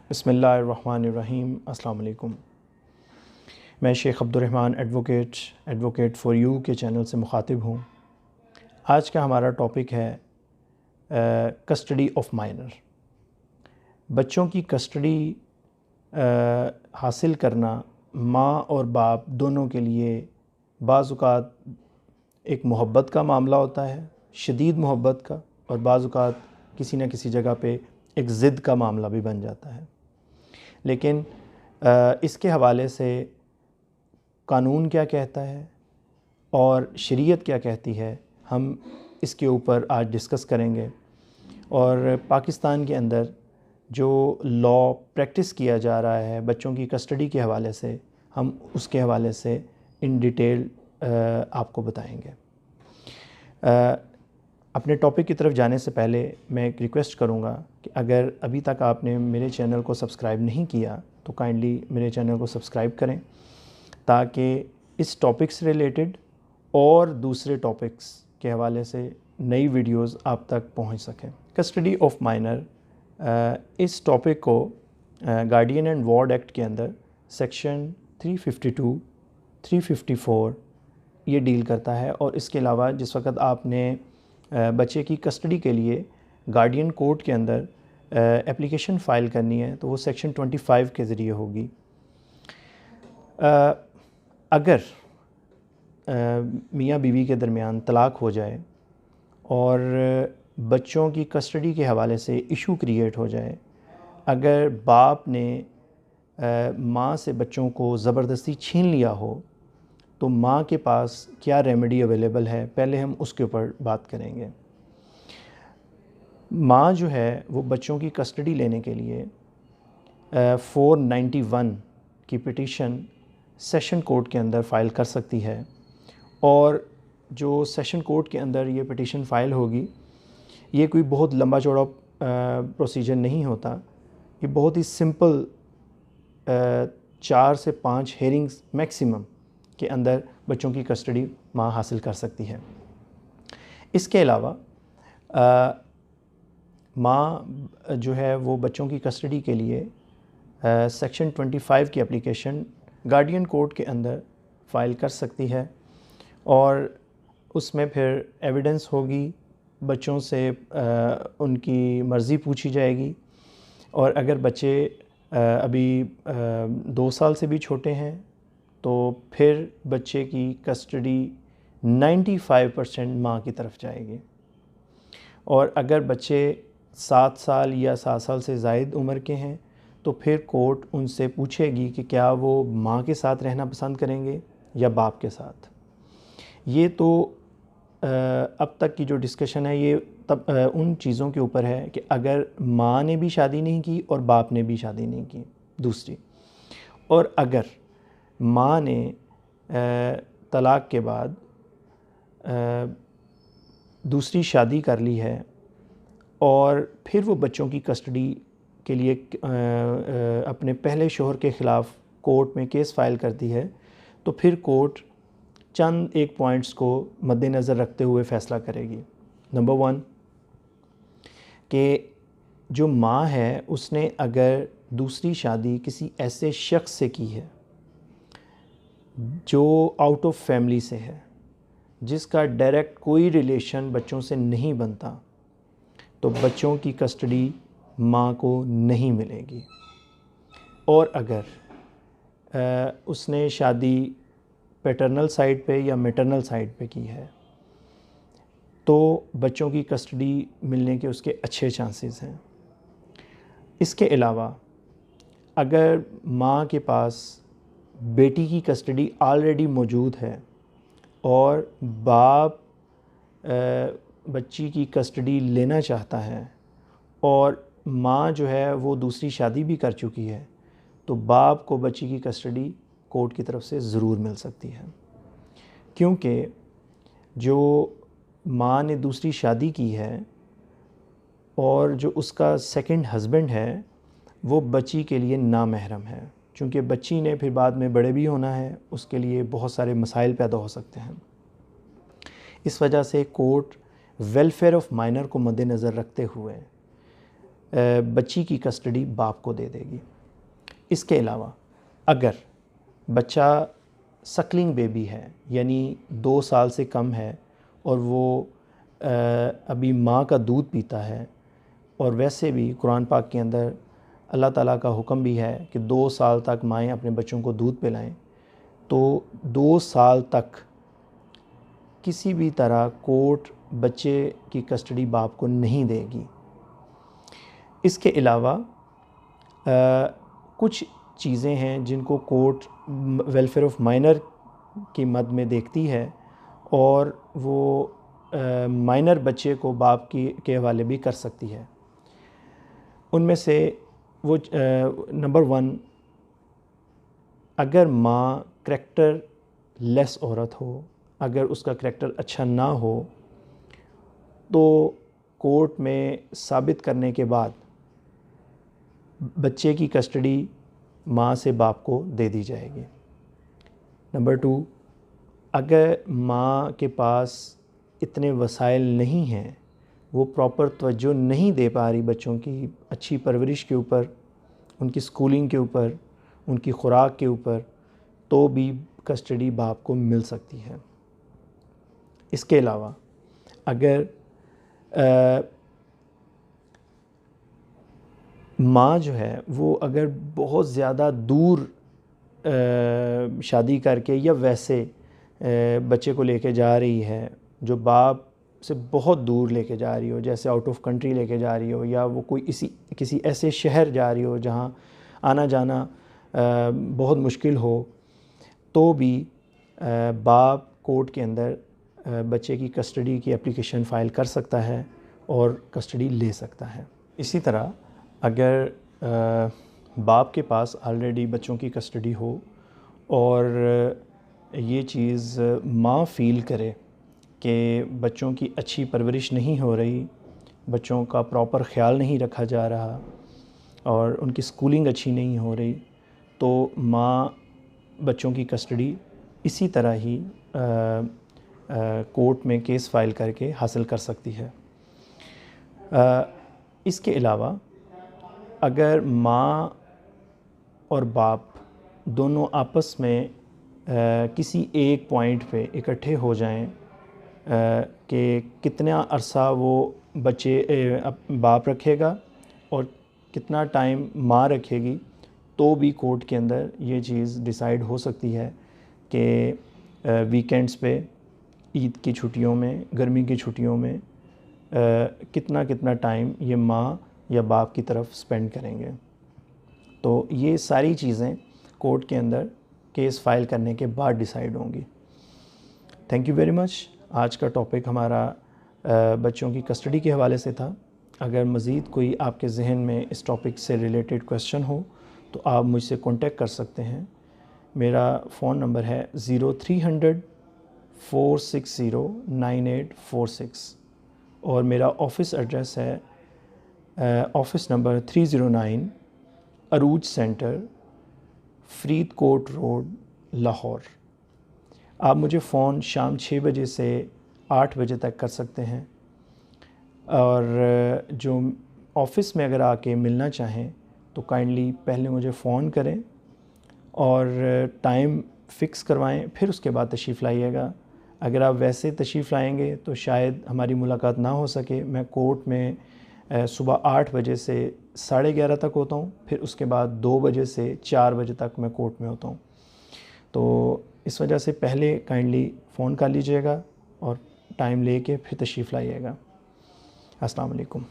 बिस्मिल्लाहिर्रहमानिर्रहीम। अस्सलाम वालेकुम। मैं Sheikh Abdurrahman advocate for you के चैनल से मुखातिब हूँ। आज का हमारा टॉपिक है कस्टडी ऑफ माइनर। बच्चों की कस्टडी हासिल करना माँ और बाप दोनों के लिए बाज़ औक़ात एक मोहब्बत का मामला होता है, शदीद मोहब्बत का, और बाज़ औक़ात किसी न किसी जगह पे एक ज़िद का मामला भी बन जाता है। लेकिन इसके हवाले से कानून क्या कहता है और शरीयत क्या कहती है, हम इसके ऊपर आज डिस्कस करेंगे। और पाकिस्तान के अंदर जो लॉ प्रैक्टिस किया जा रहा है बच्चों की कस्टडी के हवाले से, हम उसके हवाले से इन डिटेल आपको बताएंगे। अपने टॉपिक की तरफ जाने से पहले मैं एक रिक्वेस्ट करूंगा कि अगर अभी तक आपने मेरे चैनल को सब्सक्राइब नहीं किया तो काइंडली मेरे चैनल को सब्सक्राइब करें, ताकि इस टॉपिक से रिलेटेड और दूसरे टॉपिक्स के हवाले से नई वीडियोस आप तक पहुंच सकें। कस्टडी ऑफ माइनर, इस टॉपिक को गार्डियन एंड वार्ड एक्ट के अंदर सेक्शन 352, 354 ये डील करता है। और इसके अलावा जिस वक्त आपने बच्चे की कस्टडी के लिए गार्डियन कोर्ट के अंदर एप्लीकेशन फ़ाइल करनी है तो वो सेक्शन 25 के ज़रिए होगी। अगर मियाँ बीवी के दरमियान तलाक़ हो जाए और बच्चों की कस्टडी के हवाले से इशू क्रिएट हो जाए, अगर बाप ने माँ से बच्चों को ज़बरदस्ती छीन लिया हो, तो माँ के पास क्या रेमेडी अवेलेबल है, पहले हम उसके ऊपर बात करेंगे। माँ जो है वो बच्चों की कस्टडी लेने के लिए 491 की पिटीशन सेशन कोर्ट के अंदर फ़ाइल कर सकती है। और जो सेशन कोर्ट के अंदर ये पिटीशन फ़ाइल होगी, ये कोई बहुत लंबा चौड़ा प्रोसीजर नहीं होता। ये बहुत ही सिंपल 4 से 5 हेयरिंग्स मैक्सिमम के अंदर बच्चों की कस्टडी माँ हासिल कर सकती है। इसके अलावा माँ जो है वो बच्चों की कस्टडी के लिए सेक्शन 25 की एप्लीकेशन गार्डियन कोर्ट के अंदर फ़ाइल कर सकती है। और उसमें फिर एविडेंस होगी, बच्चों से उनकी मर्ज़ी पूछी जाएगी। और अगर बच्चे अभी 2 साल से भी छोटे हैं तो फिर बच्चे की कस्टडी 95% माँ की तरफ जाएगी। और अगर बच्चे 7 साल या 7 साल से ज़ायद उम्र के हैं तो फिर कोर्ट उनसे पूछेगी कि क्या वो माँ के साथ रहना पसंद करेंगे या बाप के साथ। ये तो अब तक की जो डिस्कशन है ये तब उन चीज़ों के ऊपर है कि अगर माँ ने भी शादी नहीं की और बाप ने भी शादी नहीं की, दूसरी। और अगर माँ ने तलाक़ के बाद दूसरी शादी कर ली है और फिर वो बच्चों की कस्टडी के लिए अपने पहले शौहर के ख़िलाफ़ कोर्ट में केस फ़ाइल करती है, तो फिर कोर्ट चंद एक पॉइंट्स को मद्देनज़र रखते हुए फ़ैसला करेगी। नंबर 1 कि जो माँ है उसने अगर दूसरी शादी किसी ऐसे शख्स से की है जो आउट ऑफ फैमिली से है, जिसका डायरेक्ट कोई रिलेशन बच्चों से नहीं बनता, तो बच्चों की कस्टडी माँ को नहीं मिलेगी। और अगर उसने शादी पैटर्नल साइड पे या मैटरनल साइड पे की है तो बच्चों की कस्टडी मिलने के उसके अच्छे चांसेस हैं। इसके अलावा अगर माँ के पास बेटी की कस्टडी ऑलरेडी मौजूद है और बाप बच्ची की कस्टडी लेना चाहता है और माँ जो है वो दूसरी शादी भी कर चुकी है, तो बाप को बच्ची की कस्टडी कोर्ट की तरफ से ज़रूर मिल सकती है। क्योंकि जो माँ ने दूसरी शादी की है और जो उसका सेकंड हस्बैंड है वो बच्ची के लिए नामहरम है। चूँकि बच्ची ने फिर बाद में बड़े भी होना है, उसके लिए बहुत सारे मसाइल पैदा हो सकते हैं। इस वजह से कोर्ट वेलफेयर ऑफ माइनर को मद्देनज़र रखते हुए बच्ची की कस्टडी बाप को दे देगी। इसके अलावा अगर बच्चा सकलिंग बेबी है, यानी 2 साल से कम है और वो अभी माँ का दूध पीता है, और वैसे भी कुरान पाक के अंदर अल्लाह ताला का हुक्म भी है कि 2 साल तक माएँ अपने बच्चों को दूध पिलाएं, तो 2 साल तक किसी भी तरह कोर्ट बच्चे की कस्टडी बाप को नहीं देगी। इसके अलावा कुछ चीज़ें हैं जिनको कोर्ट वेलफेयर ऑफ माइनर की मद में देखती है, और वो माइनर बच्चे को बाप के हवाले भी कर सकती है। उनमें से वो नंबर 1, अगर माँ करैक्टर लेस औरत हो, अगर उसका करैक्टर अच्छा ना हो, तो कोर्ट में साबित करने के बाद बच्चे की कस्टडी माँ से बाप को दे दी जाएगी। नंबर 2, अगर माँ के पास इतने वसाइल नहीं हैं, वो प्रॉपर तवज्जो नहीं दे पा रही बच्चों की अच्छी परवरिश के ऊपर, उनकी स्कूलिंग के ऊपर, उनकी खुराक के ऊपर, तो भी कस्टडी बाप को मिल सकती है। इसके अलावा अगर माँ जो है वो अगर बहुत ज़्यादा दूर शादी करके या वैसे बच्चे को लेके जा रही है, जो बाप से बहुत दूर लेके जा रही हो, जैसे आउट ऑफ कंट्री लेके जा रही हो, या वो कोई किसी ऐसे शहर जा रही हो जहाँ आना जाना बहुत मुश्किल हो, तो भी बाप कोर्ट के अंदर बच्चे की कस्टडी की एप्लीकेशन फ़ाइल कर सकता है और कस्टडी ले सकता है। इसी तरह अगर बाप के पास ऑलरेडी बच्चों की कस्टडी हो और ये चीज़ माँ फ़ील करे कि बच्चों की अच्छी परवरिश नहीं हो रही, बच्चों का प्रॉपर ख़्याल नहीं रखा जा रहा और उनकी स्कूलिंग अच्छी नहीं हो रही, तो माँ बच्चों की कस्टडी इसी तरह ही कोर्ट में केस फ़ाइल करके हासिल कर सकती है। इसके अलावा अगर माँ और बाप दोनों आपस में किसी एक पॉइंट पे इकट्ठे हो जाएं कि कितना अरसा वो बच्चे बाप रखेगा और कितना टाइम माँ रखेगी, तो भी कोर्ट के अंदर ये चीज़ डिसाइड हो सकती है कि वीकेंड्स पे, ईद की छुट्टियों में, गर्मी की छुट्टियों में कितना टाइम ये माँ या बाप की तरफ स्पेंड करेंगे। तो ये सारी चीज़ें कोर्ट के अंदर केस फाइल करने के बाद डिसाइड होंगी। Thank you very much. आज का टॉपिक हमारा बच्चों की कस्टडी के हवाले से था। अगर मज़ीद कोई आपके जहन में इस टॉपिक से रिलेटेड क्वेश्चन हो तो आप मुझसे कांटेक्ट कर सकते हैं। मेरा फ़ोन नंबर है 0300 460 9846 और मेरा ऑफ़िस एड्रेस है ऑफ़िस नंबर 309 अरूज सेंटर, फरीदकोट रोड, लाहौर। आप मुझे फ़ोन शाम 6 बजे से 8 बजे तक कर सकते हैं, और जो ऑफ़िस में अगर आके मिलना चाहें तो काइंडली पहले मुझे फ़ोन करें और टाइम फ़िक्स करवाएं, फिर उसके बाद तशरीफ़ लाइएगा। अगर आप वैसे तशरीफ़ लाएंगे तो शायद हमारी मुलाकात ना हो सके। मैं कोर्ट में सुबह 8 बजे से 11:30 तक होता हूँ, फिर उसके बाद 2 बजे से 4 बजे तक मैं कोर्ट में होता हूँ। तो इस वजह से पहले काइंडली फ़ोन कर लीजिएगा और टाइम लेके फिर तशरीफ़ लाइएगा। अस्सलाम वालेकुम।